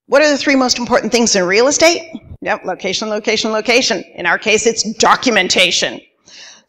What are the three most important things in real estate? Yep, location, location, location. In our case, it's documentation.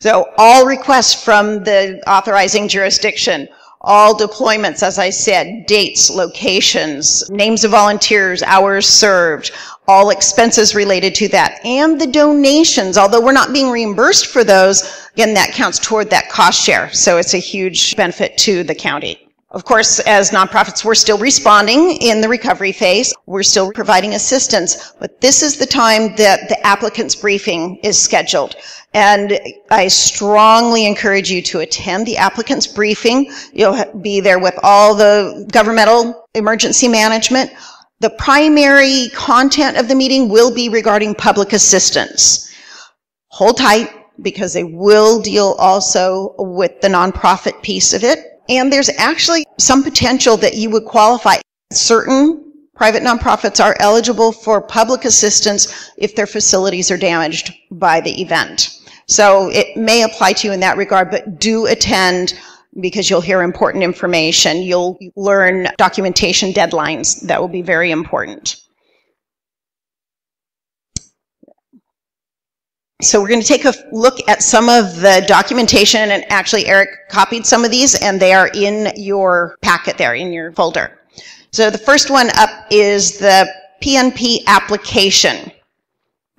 So all requests from the authorizing jurisdiction, all deployments, as I said, dates, locations, names of volunteers, hours served, all expenses related to that, and the donations, although we're not being reimbursed for those, again, that counts toward that cost share. So it's a huge benefit to the county. Of course, as nonprofits, we're still responding in the recovery phase. We're still providing assistance, but this is the time that the applicant's briefing is scheduled. And I strongly encourage you to attend the applicant's briefing. You'll be there with all the governmental emergency management. The primary content of the meeting will be regarding public assistance. Hold tight, because they will deal also with the nonprofit piece of it. And there's actually some potential that you would qualify. Certain private nonprofits are eligible for public assistance if their facilities are damaged by the event. So it may apply to you in that regard, but do attend because you'll hear important information. You'll learn documentation deadlines. That will be very important. So we're going to take a look at some of the documentation, and actually Eric copied some of these, and they are in your packet there, in your folder. So the first one up is the PNP application.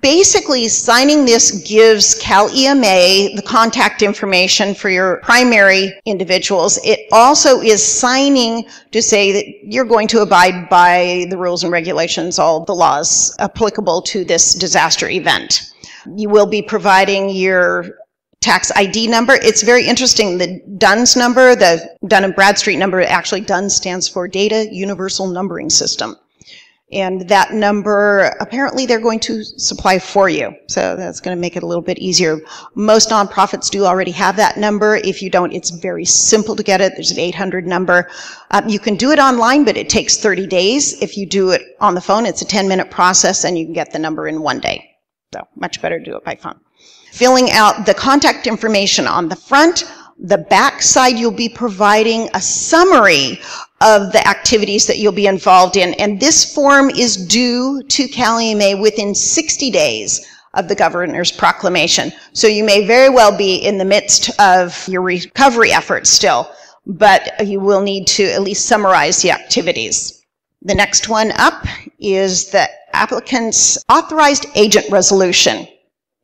Basically, signing this gives Cal EMA the contact information for your primary individuals. It also is signing to say that you're going to abide by the rules and regulations, all the laws applicable to this disaster event. You will be providing your tax ID number. It's very interesting. The DUNS number, the Dun & Bradstreet number, actually DUNS stands for Data Universal Numbering System. And that number, apparently they're going to supply for you. So that's going to make it a little bit easier. Most nonprofits do already have that number. If you don't, it's very simple to get it. There's an 800 number. You can do it online, but it takes 30 days. If you do it on the phone, it's a 10-minute process, and you can get the number in 1 day. So much better to do it by phone. Filling out the contact information on the front. The back side, you'll be providing a summary of the activities that you'll be involved in. And this form is due to Cal EMA within 60 days of the governor's proclamation. So you may very well be in the midst of your recovery efforts still, but you will need to at least summarize the activities. The next one up is the applicant's authorized agent resolution.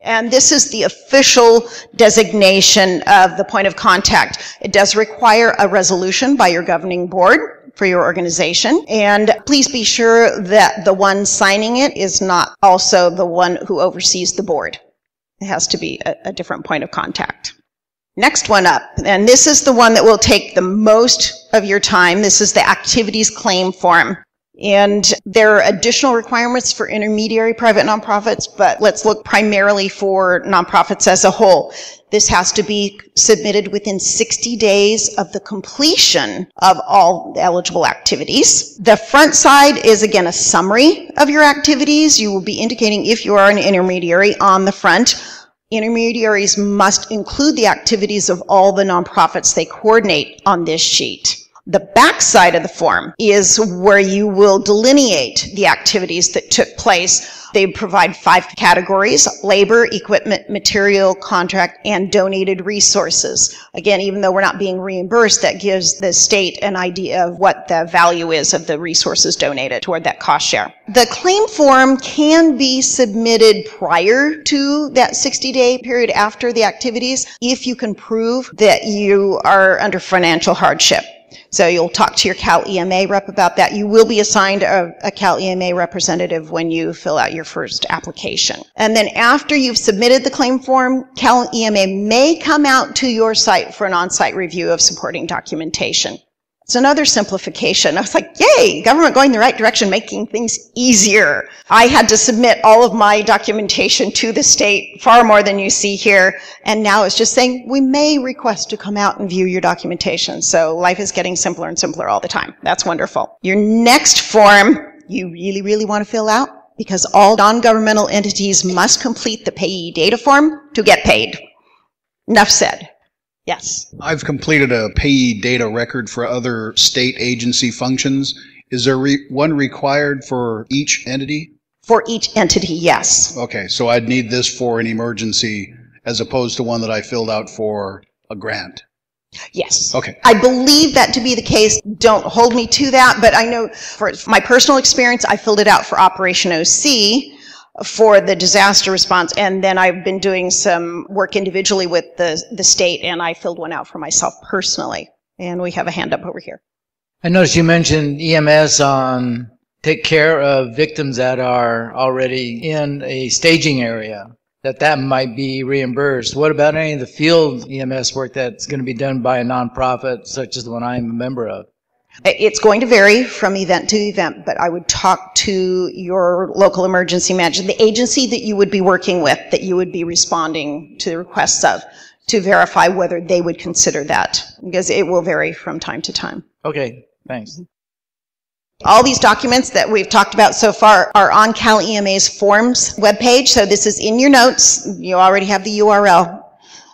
And this is the official designation of the point of contact. It does require a resolution by your governing board for your organization. And please be sure that the one signing it is not also the one who oversees the board. It has to be a different point of contact. Next one up, and this is the one that will take the most of your time. This is the activities claim form. And there are additional requirements for intermediary private nonprofits, but let's look primarily for nonprofits as a whole. This has to be submitted within 60 days of the completion of all eligible activities. The front side is, again, a summary of your activities. You will be indicating if you are an intermediary on the front. Intermediaries must include the activities of all the nonprofits they coordinate on this sheet. The back side of the form is where you will delineate the activities that took place. They provide 5 categories: labor, equipment, material, contract, and donated resources. Again, even though we're not being reimbursed, that gives the state an idea of what the value is of the resources donated toward that cost share. The claim form can be submitted prior to that 60-day period after the activities if you can prove that you are under financial hardship. So you'll talk to your Cal EMA rep about that. You will be assigned a Cal EMA representative when you fill out your first application. And then after you've submitted the claim form, Cal EMA may come out to your site for an on-site review of supporting documentation. It's another simplification. I was like, yay, government going in the right direction, making things easier. I had to submit all of my documentation to the state, far more than you see here. And now it's just saying, we may request to come out and view your documentation. So life is getting simpler and simpler all the time. That's wonderful. Your next form, you really, really want to fill out, because all non-governmental entities must complete the payee data form to get paid. Enough said. Yes. I've completed a payee data record for other state agency functions, Is there one required for each entity? For each entity, yes. Okay, so I'd need this for an emergency as opposed to one that I filled out for a grant. Yes. Okay. I believe that to be the case. Don't hold me to that, but I know for my personal experience, I filled it out for Operation OC for the disaster response, and then I've been doing some work individually with the state, and I filled one out for myself personally. And we have a hand up over here. I noticed you mentioned EMS on take care of victims that are already in a staging area, that might be reimbursed. What about any of the field EMS work that's going to be done by a nonprofit such as the one I'm a member of? It's going to vary from event to event, but I would talk to your local emergency manager, the agency that you would be working with, that you would be responding to the requests of, to verify whether they would consider that, because it will vary from time to time. Okay, thanks. All these documents that we've talked about so far are on Cal EMA's forms webpage, so this is in your notes. You already have the URL.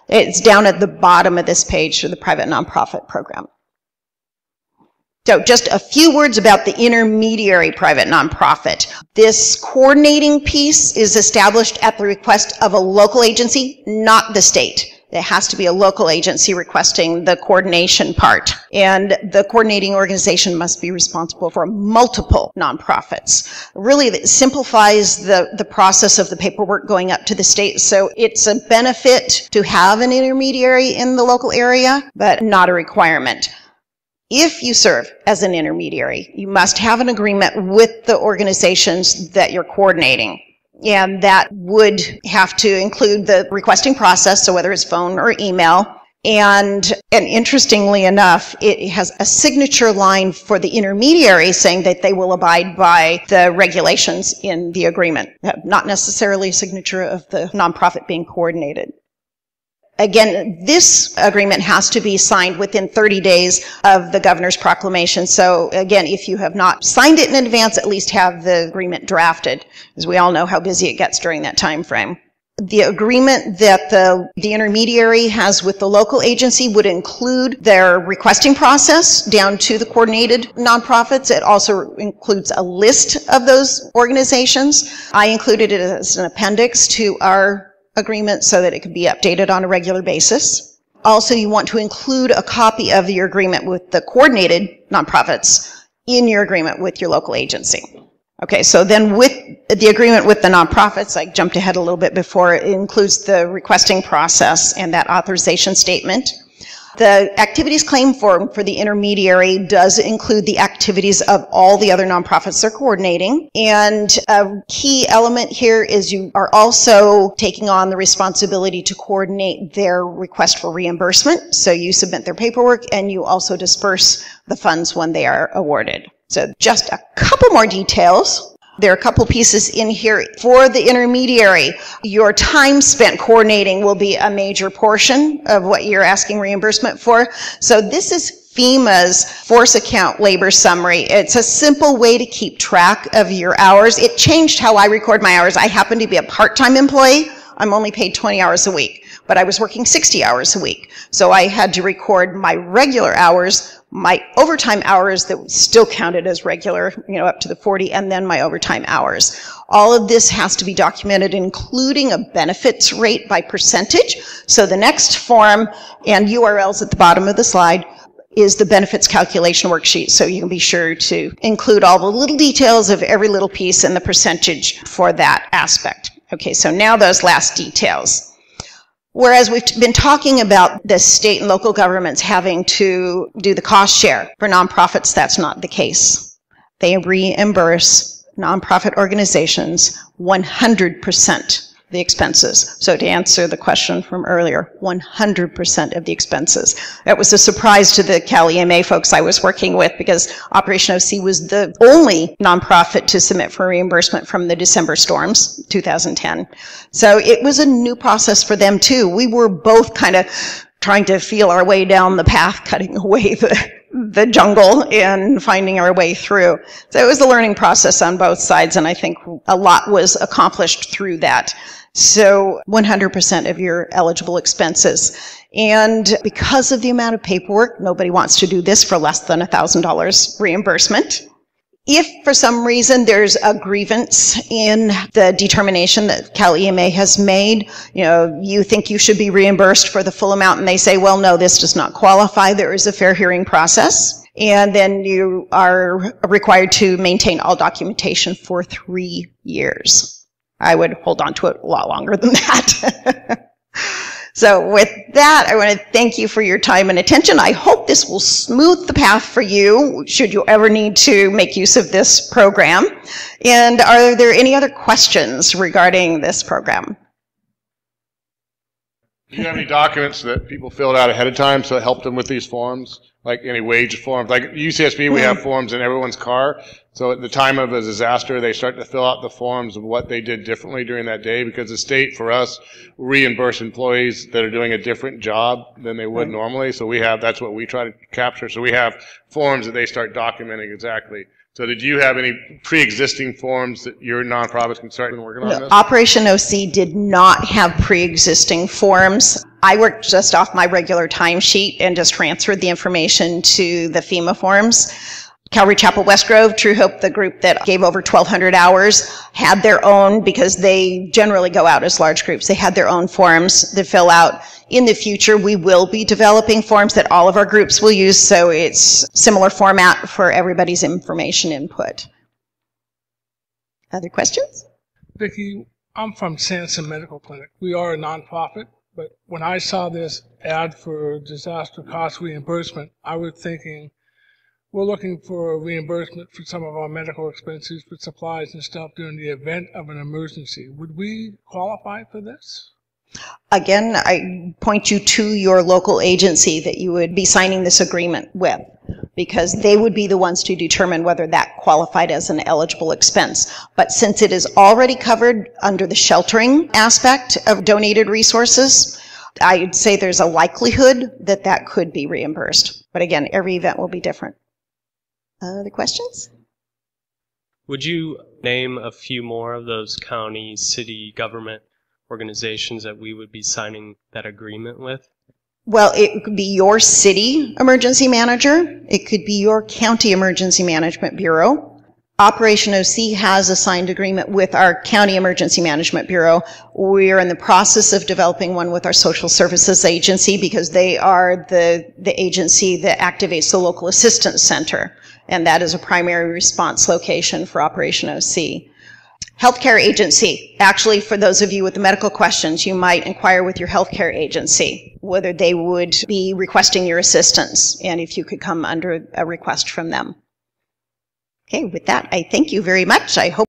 It's down at the bottom of this page for the private nonprofit program. So just a few words about the intermediary private nonprofit. This coordinating piece is established at the request of a local agency, not the state. It has to be a local agency requesting the coordination part. And the coordinating organization must be responsible for multiple nonprofits. Really, it simplifies the process of the paperwork going up to the state. So it's a benefit to have an intermediary in the local area, but not a requirement. If you serve as an intermediary, you must have an agreement with the organizations that you're coordinating. And that would have to include the requesting process, so whether it's phone or email. And interestingly enough, it has a signature line for the intermediary saying that they will abide by the regulations in the agreement, not necessarily a signature of the nonprofit being coordinated. Again, this agreement has to be signed within 30 days of the governor's proclamation. So again, if you have not signed it in advance, at least have the agreement drafted, as we all know how busy it gets during that time frame. The agreement that the intermediary has with the local agency would include their requesting process down to the coordinated nonprofits. It also includes a list of those organizations. I included it as an appendix to our agreement so that it could be updated on a regular basis. Also, you want to include a copy of your agreement with the coordinated nonprofits in your agreement with your local agency. Okay, so then with the agreement with the nonprofits, I jumped ahead a little bit before, it includes the requesting process and that authorization statement. The activities claim form for the intermediary does include the activities of all the other nonprofits they're coordinating. And a key element here is you are also taking on the responsibility to coordinate their request for reimbursement. So you submit their paperwork and you also disperse the funds when they are awarded. So just a couple more details. There are a couple pieces in here. For the intermediary, your time spent coordinating will be a major portion of what you're asking reimbursement for. So this is FEMA's Force Account Labor Summary. It's a simple way to keep track of your hours. It changed how I record my hours. I happen to be a part-time employee. I'm only paid 20 hours a week, but I was working 60 hours a week. So I had to record my regular hours, my overtime hours that still counted as regular, up to the 40, and then my overtime hours. All of this has to be documented, including a benefits rate by percentage. So the next form, and URLs at the bottom of the slide, is the benefits calculation worksheet. So you can be sure to include all the little details of every little piece and the percentage for that aspect. Okay, so now those last details. Whereas we've been talking about the state and local governments having to do the cost share for nonprofits, that's not the case. They reimburse nonprofit organizations 100% the expenses. So to answer the question from earlier, 100% of the expenses. That was a surprise to the Cal EMA folks I was working with because Operation OC was the only nonprofit to submit for reimbursement from the December storms, 2010. So it was a new process for them too. We were both kind of trying to feel our way down the path, cutting away the jungle and finding our way through. So it was a learning process on both sides, and I think a lot was accomplished through that. So 100% of your eligible expenses. And because of the amount of paperwork, nobody wants to do this for less than $1,000 reimbursement. If for some reason there's a grievance in the determination that Cal EMA has made, you think you should be reimbursed for the full amount and they say, well, no, this does not qualify, there is a fair hearing process. And then you are required to maintain all documentation for 3 years. I would hold on to it a lot longer than that. So with that, I want to thank you for your time and attention. I hope this will smooth the path for you should you ever need to make use of this program. And are there any other questions regarding this program? Do you have any documents that people filled out ahead of time so it helped them with these forms? Like any wage forms? Like UCSB, we have forms in everyone's car. So at the time of a disaster, they start to fill out the forms of what they did differently during that day, because the state, for us, reimburse employees that are doing a different job than they would normally. So that's what we try to capture. So we have forms that they start documenting exactly. So did you have any pre-existing forms that your nonprofits can start working on this? Operation OC did not have pre-existing forms. I worked just off my regular timesheet and just transferred the information to the FEMA forms. Calvary Chapel West Grove, True Hope, the group that gave over 1,200 hours, had their own, because they generally go out as large groups, they had their own forms to fill out. In the future, we will be developing forms that all of our groups will use, so it's similar format for everybody's information input. Other questions? Vicki, I'm from Sanson Medical Clinic. We are a nonprofit, but when I saw this ad for disaster cost reimbursement, I was thinking, we're looking for a reimbursement for some of our medical expenses, for supplies and stuff during the event of an emergency. Would we qualify for this? Again, I point you to your local agency that you would be signing this agreement with, because they would be the ones to determine whether that qualified as an eligible expense. But since it is already covered under the sheltering aspect of donated resources, I'd say there's a likelihood that that could be reimbursed. But again, every event will be different. Other questions? Would you name a few more of those county, city, government organizations that we would be signing that agreement with? Well, it could be your city emergency manager. It could be your county emergency management bureau. Operation OC has a signed agreement with our county emergency management bureau. We're in the process of developing one with our social services agency, because they are the agency that activates the local assistance center. And that is a primary response location for Operation OC. Healthcare agency. Actually, for those of you with the medical questions, you might inquire with your healthcare agency whether they would be requesting your assistance, and if you could come under a request from them. Okay, with that, I thank you very much. I hope